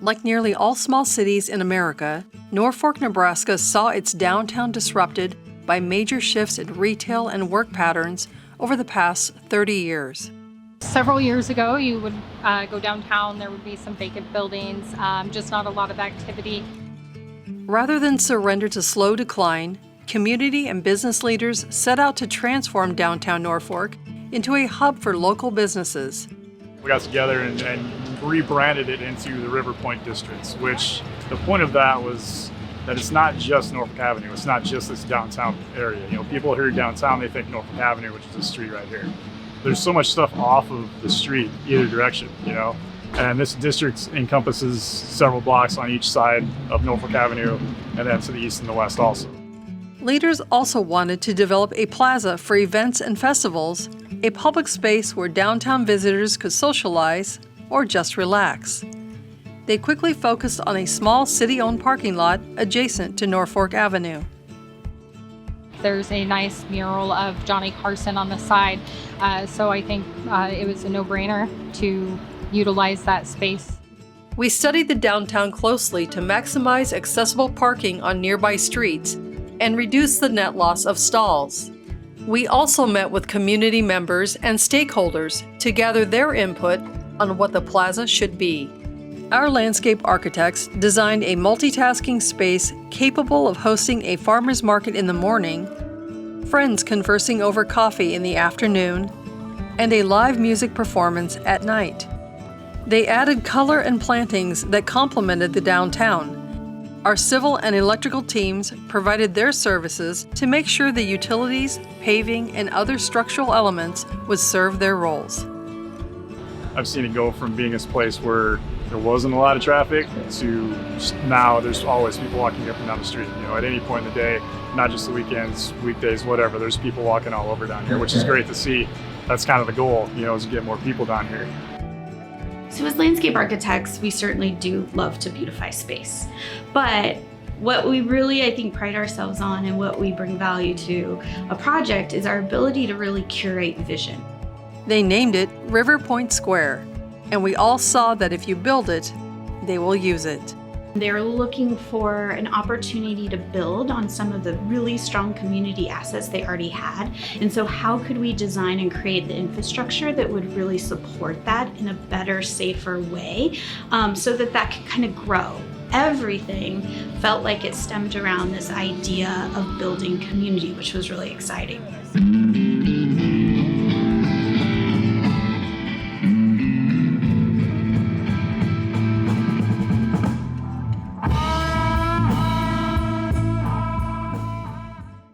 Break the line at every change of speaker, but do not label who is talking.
Like nearly all small cities in America, Norfolk, Nebraska saw its downtown disrupted by major shifts in retail and work patterns over the past 30 years.
Several years ago, you would go downtown, there would be some vacant buildings, just not a lot of activity.
Rather than surrender to slow decline, community and business leaders set out to transform downtown Norfolk into a hub for local businesses.
We got together and rebranded it into the River Point districts, which the point of that was that it's not just Norfolk Avenue. It's not just this downtown area. You know, people hear downtown, they think Norfolk Avenue, which is the street right here. There's so much stuff off of the street, either direction, you know. And this district encompasses several blocks on each side of Norfolk Avenue, and then to the east and the west also.
Leaders also wanted to develop a plaza for events and festivals, a public space where downtown visitors could socialize or just relax. They quickly focused on a small city-owned parking lot adjacent to Norfolk Avenue.
There's a nice mural of Johnny Carson on the side, so I think it was a no-brainer to utilize that space.
We studied the downtown closely to maximize accessible parking on nearby streets and reduce the net loss of stalls. We also met with community members and stakeholders to gather their input on what the plaza should be. Our landscape architects designed a multitasking space capable of hosting a farmer's market in the morning, friends conversing over coffee in the afternoon, and a live music performance at night. They added color and plantings that complemented the downtown. Our civil and electrical teams provided their services to make sure the utilities, paving, and other structural elements would serve their roles.
I've seen it go from being this place where there wasn't a lot of traffic to now there's always people walking up and down the street. You know, at any point in the day, not just the weekends, weekdays, whatever, there's people walking all over down here, which is great to see. That's kind of the goal, you know, is to get more people down here.
So as landscape architects, we certainly do love to beautify space. But what we really, I think, pride ourselves on and what we bring value to a project is our ability to really curate vision.
They named it River Point Square, and we all saw that if you build it, they will use it.
They're looking for an opportunity to build on some of the really strong community assets they already had. And so how could we design and create the infrastructure that would really support that in a better, safer way so that that can kind of grow? Everything felt like it stemmed around this idea of building community, which was really exciting.